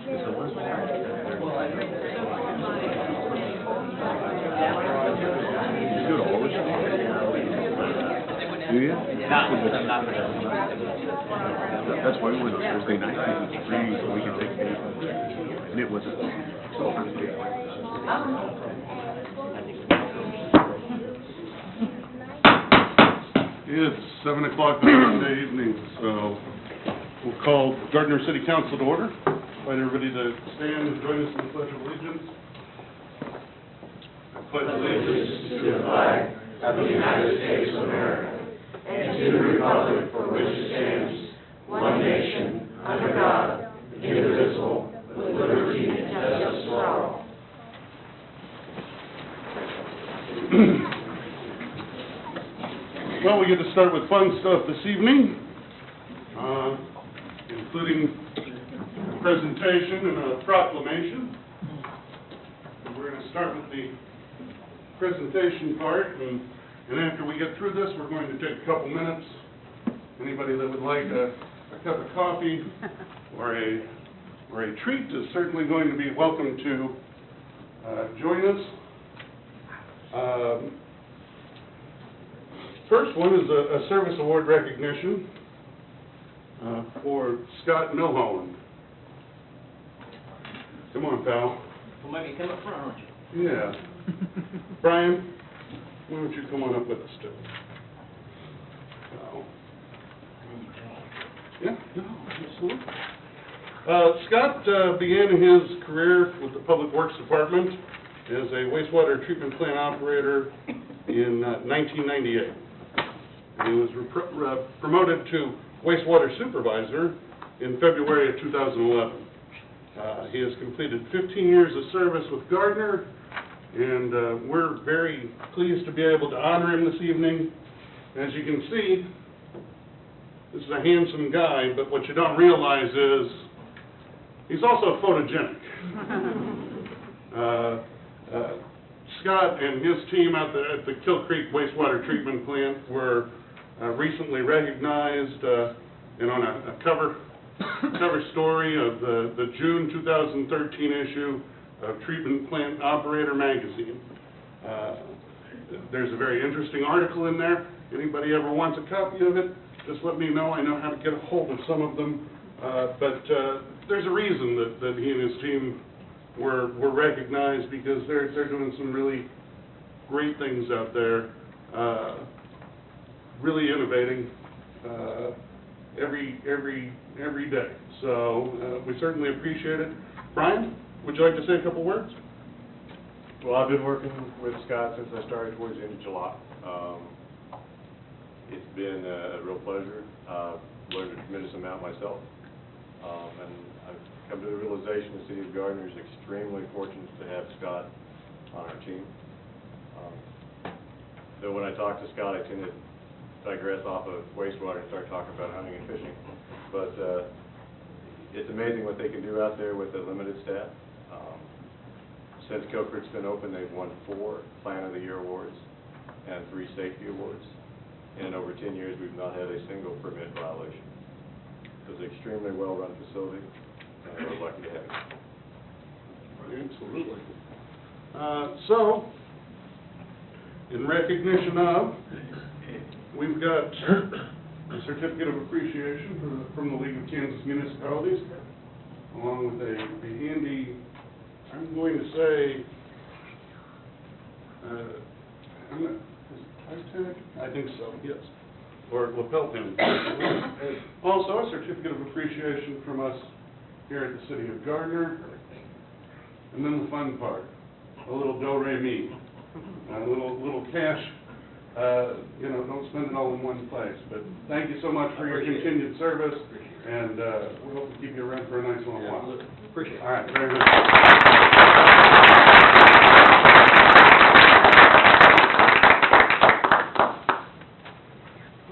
Do you? That's why we went on Thursday night, because it was free, so we could take it. And it wasn't so Thursday. It's 7 o'clock Thursday evening, so we'll call Gardner City Council to order. Invite everybody to stand and join us in the Pledge of Allegiance. I pledge allegiance to the flag of the United States of America and to the republic for which it stands, one nation, under God, indivisible, with liberty and justice for all. Well, we get to start with fun stuff this evening, including a presentation and a proclamation. And we're going to start with the presentation part, and after we get through this, we're going to take a couple minutes. Anybody that would like a cup of coffee or a treat is certainly going to be welcome to join us. First one is a service award recognition for Scott Milholland. Come on, pal. Well, maybe come up front, aren't you? Yeah. Brian, why don't you come on up with us, too? So. Yeah, no, absolutely. Scott began his career with the Public Works Department as a wastewater treatment plant operator in 1998. And he was promoted to wastewater supervisor in February of 2011. He has completed 15 years of service with Gardner, and we're very pleased to be able to honor him this evening. As you can see, this is a handsome guy, but what you don't realize is he's also photogenic. Scott and his team at the Kill Creek wastewater treatment plant were recently recognized and on a cover story of the June 2013 issue of Treatment Plant Operator magazine. There's a very interesting article in there. Anybody ever wants a copy of it, just let me know. I know how to get a hold of some of them. But there's a reason that he and his team were recognized, because they're doing some really great things out there, really innovating every day. So we certainly appreciate it. Brian, would you like to say a couple words? Well, I've been working with Scott since I started towards the end of July. It's been a real pleasure. I've learned a tremendous amount myself, and I've come to the realization the City of Gardner is extremely fortunate to have Scott on our team. Though when I talk to Scott, I tend to digress off of wastewater and start talking about hunting and fishing. But it's amazing what they can do out there with a limited staff. Since Kill Creek's been open, they've won 4 Plant of the Year awards and 3 safety awards. And in over 10 years, we've not had a single permit violation. It's an extremely well-run facility, and we're lucky to have it. Absolutely. So, in recognition of, we've got a certificate of appreciation from the League of Kansas Municipalities, along with a handy, I'm going to say, I think so, yes, or lapel pin. Also, a certificate of appreciation from us here at the City of Gardner. And then the fun part, a little do-re-mi, a little cash. Don't spend it all in one place. But thank you so much for your continued service, and we hope to keep you around for a nice long while. Appreciate it. All right, very good.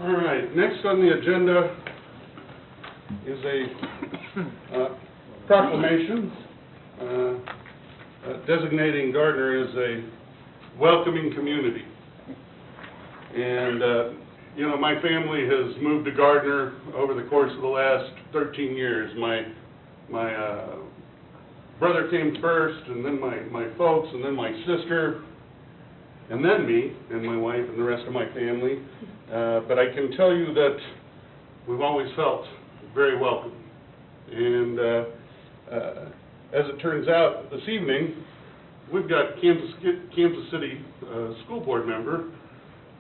All right, next on the agenda is a proclamation designating Gardner as a welcoming community. And, my family has moved to Gardner over the course of the last 13 years. My brother came first, and then my folks, and then my sister, and then me, and my wife, and the rest of my family. But I can tell you that we've always felt very welcome. And as it turns out, this evening, we've got Kansas City School Board member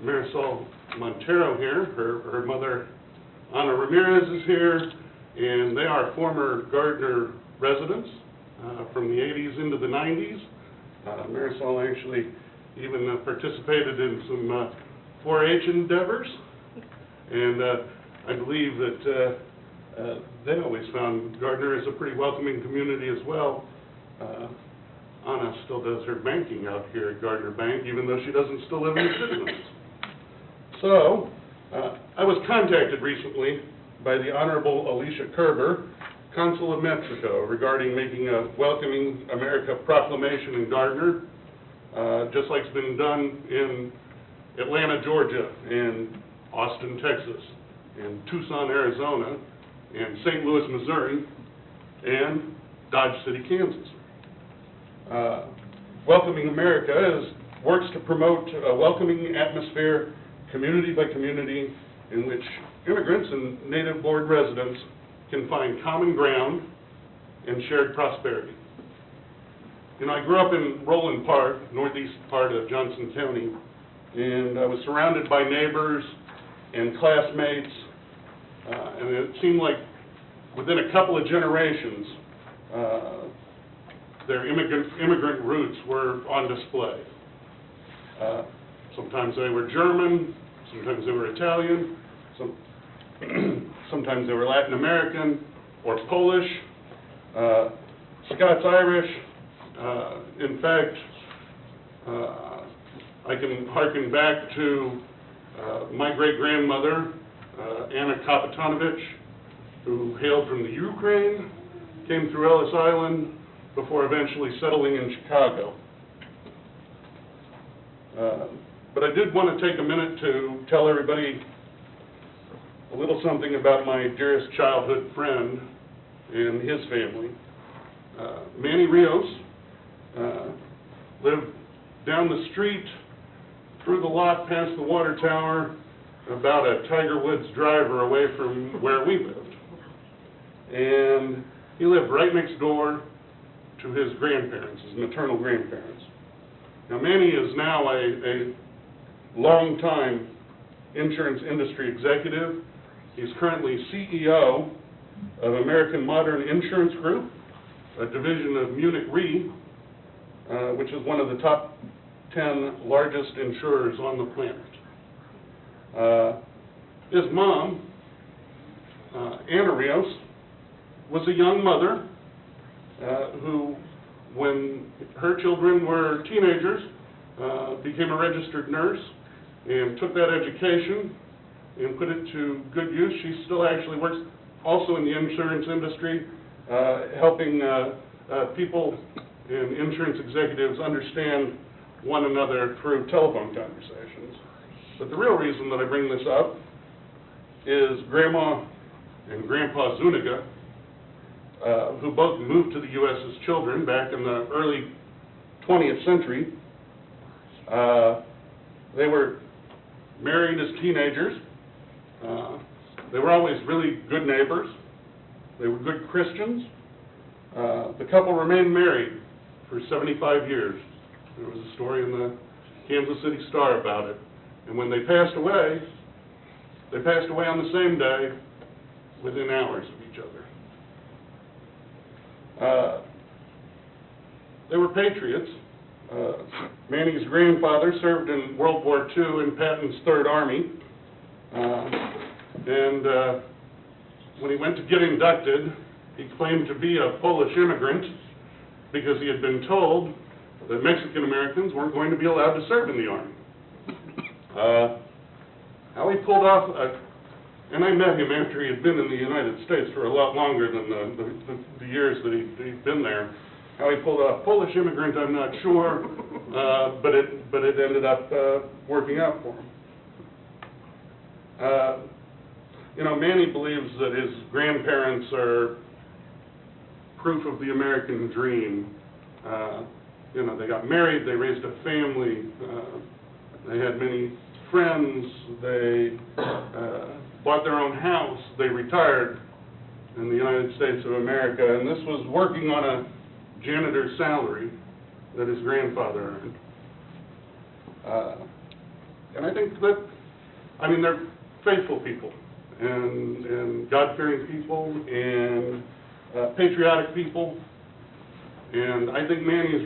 Marisol Montero here. Her mother, Ana Ramirez, is here, and they are former Gardner residents from the 80s into the 90s. Marisol actually even participated in some 4-H endeavors, and I believe that they always found Gardner as a pretty welcoming community as well. Anna still does her banking out here at Gardner Bank, even though she doesn't still live in the city limits. So, I was contacted recently by the Honorable Alicia Kerber, Consul of Mexico, regarding making a Welcoming America proclamation in Gardner, just like it's been done in Atlanta, Georgia, and Austin, Texas, and Tucson, Arizona, and St. Louis, Missouri, and Dodge City, Kansas. Welcoming America works to promote a welcoming atmosphere, community by community, in which immigrants and native-born residents can find common ground and shared prosperity. You know, I grew up in Roland Park, northeast part of Johnson County, and I was surrounded by neighbors and classmates, and it seemed like within a couple of generations, their immigrant roots were on display. Sometimes they were German, sometimes they were Italian, sometimes they were Latin American or Polish, Scots-Irish. In fact, I can hearken back to my great-grandmother, Anna Kapitanovich, who hailed from the Ukraine, came through Ellis Island, before eventually settling in Chicago. But I did want to take a minute to tell everybody a little something about my dearest childhood friend and his family. Manny Rios lived down the street, through the lot, past the water tower, about a Tiger Woods driver away from where we lived. And he lived right next door to his grandparents, his maternal grandparents. Now, Manny is now a long-time insurance industry executive. He's currently CEO of American Modern Insurance Group, a division of Munich Re, which is one of the top 10 largest insurers on the planet. His mom, Ana Rios, was a young mother who, when her children were teenagers, became a registered nurse and took that education and put it to good use. She still actually works also in the insurance industry, helping people and insurance executives understand one another through telephone conversations. But the real reason that I bring this up is Grandma and Grandpa Zuniga, who both moved to the U.S. as children back in the early 20th century. They were married as teenagers. They were always really good neighbors. They were good Christians. The couple remained married for 75 years. There was a story in the Kansas City Star about it. And when they passed away on the same day, within hours of each other. They were patriots. Manny's grandfather served in World War II in Patton's Third Army. And when he went to get inducted, he claimed to be a Polish immigrant because he had been told that Mexican Americans weren't going to be allowed to serve in the Army. How he pulled off, and I met him after he had been in the United States for a lot longer than the years that he'd been there. How he pulled off Polish immigrant, I'm not sure, but it ended up working out for him. You know, Manny believes that his grandparents are proof of the American dream. You know, they got married, they raised a family, they had many friends, they bought their own house, they retired in the United States of America, and this was working on a janitor's salary that his grandfather earned. And I think that, I mean, they're faithful people, and God-fearing people, and patriotic people, and I think Manny is